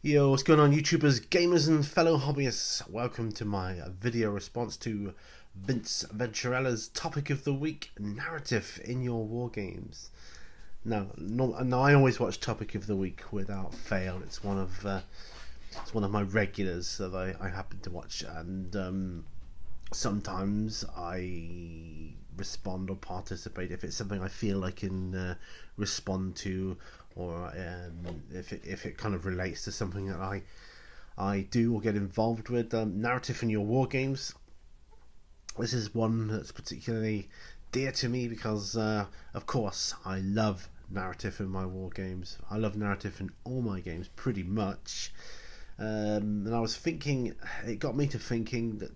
Yo, what's going on, YouTubers, gamers and fellow hobbyists? Welcome to my video response to Vince Venturella's topic of the week, narrative in your war games. Now, I always watch topic of the week without fail. It's one of my regulars that I happen to watch, and sometimes I respond or participate if it's something I feel I can respond to, or if it kind of relates to something that I do or get involved with. Narrative in your war games. This is one that's particularly dear to me because, of course, I love narrative in my war games. I love narrative in all my games, pretty much. And I was thinking, it got me to thinking that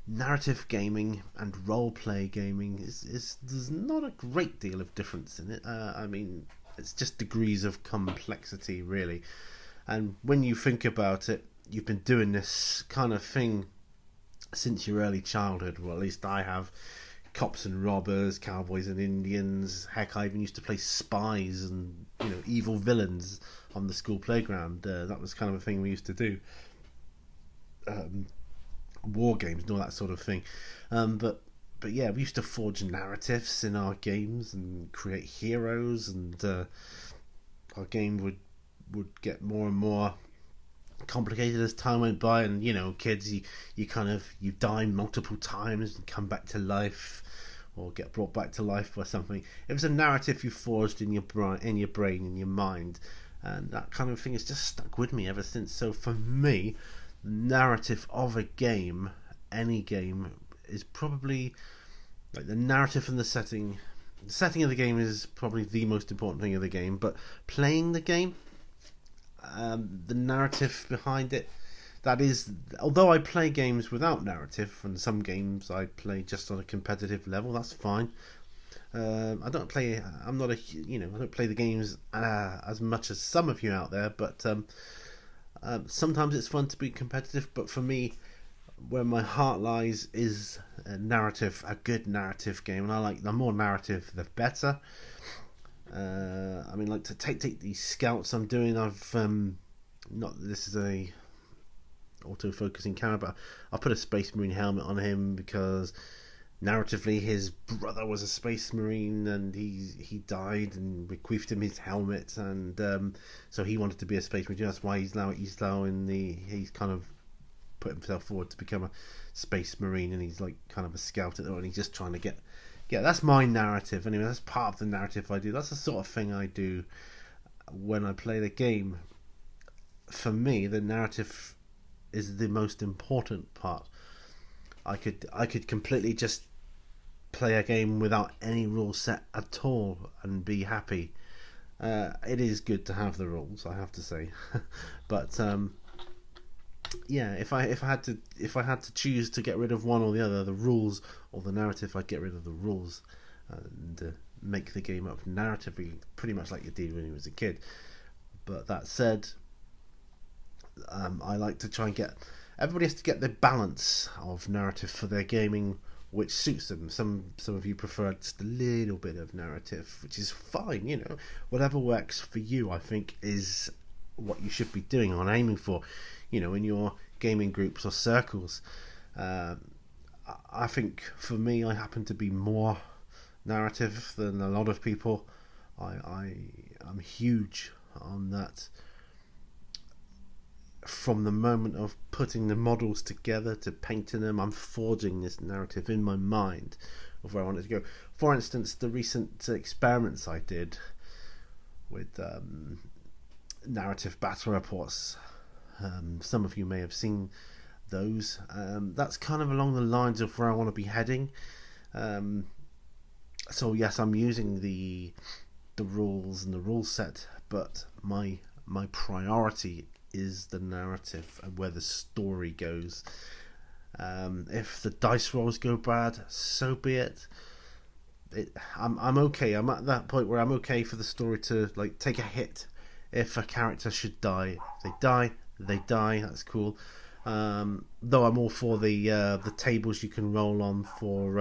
narrative gaming and roleplay gaming is there's not a great deal of difference in it. I mean, it's just degrees of complexity, really. And when you think about it, you've been doing this kind of thing since your early childhood. Well, at least I have. Cops and robbers, cowboys and Indians. Heck, I even used to play spies and evil villains on the school playground. That was kind of a thing we used to do. War games and all that sort of thing. But yeah, we used to forge narratives in our games and create heroes, and our game would get more and more complicated as time went by. And kids, you die multiple times and come back to life, or get brought back to life by something. It was a narrative you forged in your brain, in your mind, and that kind of thing has just stuck with me ever since. So for me, the narrative of a game, any game, is probably like the narrative and the setting. The setting of the game is probably the most important thing of the game, but playing the game, the narrative behind it, that is, although I play games without narrative, and some games I play just on a competitive level, that's fine. I don't play the games as much as some of you out there, but sometimes it's fun to be competitive. But for me, where my heart lies is a narrative, a good narrative game, and I like the more narrative the better. I mean, like to take these scouts I'm doing. I've this is a auto-focusing camera, but I put a Space Marine helmet on him because narratively his brother was a Space Marine and he died and bequeathed him his helmet, and so he wanted to be a Space Marine. That's why he's kind of put himself forward to become a Space Marine, and he's like kind of a scout at the moment. He's just trying to get. Yeah, that's my narrative. Anyway, that's part of the narrative I do. That's the sort of thing I do when I play the game. For me, the narrative is the most important part. I could completely just play a game without any rule set at all and be happy. It is good to have the rules, I have to say, but yeah, if I had to choose to get rid of one or the other, the rules or the narrative, I'd get rid of the rules and make the game up narratively, pretty much like you did when you was a kid. But that said, I like to try and get everybody has to get the balance of narrative for their gaming, which suits them. Some of you prefer just a little bit of narrative, which is fine. Whatever works for you, I think, is what you should be doing or aiming for. In your gaming groups or circles. I think for me, I happen to be more narrative than a lot of people. I'm huge on that. From the moment of putting the models together to painting them, I'm forging this narrative in my mind of where I want it to go. For instance, the recent experiments I did with narrative battle reports. Some of you may have seen those. That's kind of along the lines of where I want to be heading. So yes, I'm using the rules and the rule set, but my priority is the narrative and where the story goes. If the dice rolls go bad, so be it. I'm okay. I'm at that point where I'm okay for the story to take a hit. If a character should die, they die. That's cool. Though I'm all for the tables you can roll on for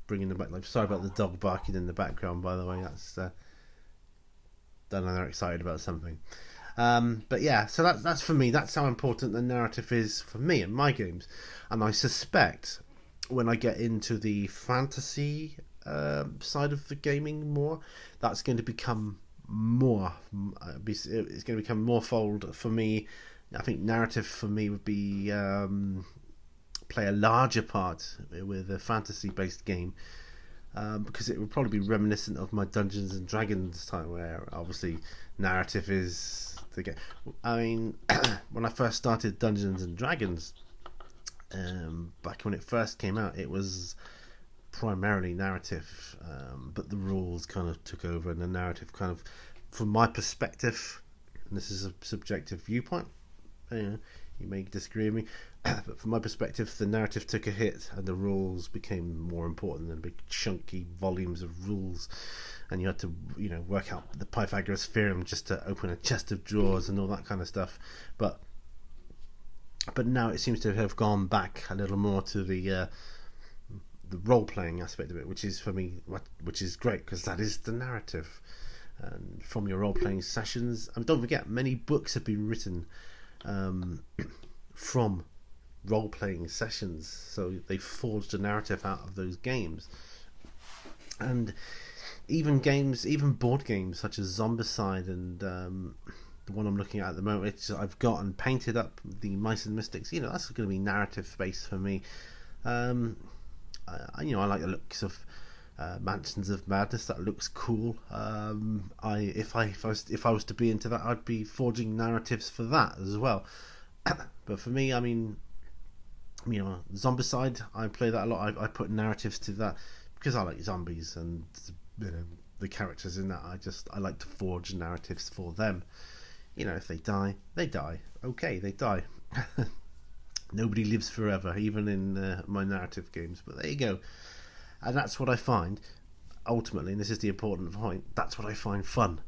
bringing them back. Sorry about the dog barking in the background, by the way. That's don't know, they're excited about something. But yeah, so that's for me. That's how important the narrative is for me in my games, and I suspect when I get into the fantasy side of the gaming more, that's going to become more. It's going to become more fold for me. I think narrative for me would be play a larger part with a fantasy-based game. Because it would probably be reminiscent of my Dungeons and Dragons time, where obviously narrative is the game. I mean, when I first started Dungeons and Dragons, back when it first came out, it was primarily narrative, but the rules kind of took over, and the narrative kind of, from my perspective, and this is a subjective viewpoint, you may disagree with me, but from my perspective, the narrative took a hit and the rules became more important than big chunky volumes of rules, and you had to work out the Pythagoras theorem just to open a chest of drawers and all that kind of stuff. But now it seems to have gone back a little more to the role-playing aspect of it, which is for me, which is great, because that is the narrative. And from your role-playing sessions, and don't forget, many books have been written from role-playing sessions, so they forged a narrative out of those games. And even board games such as Zombicide and the one I'm looking at the moment, which I've got and painted up, the Mice and Mystics, that's going to be narrative based for me. I like the looks of Mansions of Madness. That looks cool. If I was to be into that, I'd be forging narratives for that as well. But for me, I mean, Zombicide, I play that a lot. I put narratives to that because I like zombies, and the characters in that, I like to forge narratives for them. If they die, they die. Okay, they die. Nobody lives forever, even in my narrative games. But there you go. And that's what I find, ultimately, and this is the important point, that's what I find fun.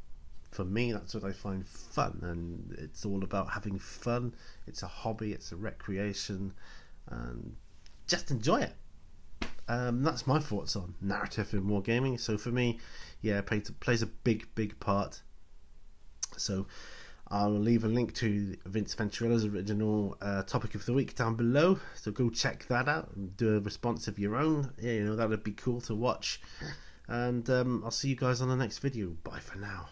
For me, that's what I find fun, and it's all about having fun. It's a hobby, it's a recreation, and just enjoy it. That's my thoughts on narrative in wargaming. So for me, plays a big part. So I'll leave a link to Vince Venturella's original topic of the week down below, so go check that out and do a response of your own. That would be cool to watch. And I'll see you guys on the next video. Bye for now.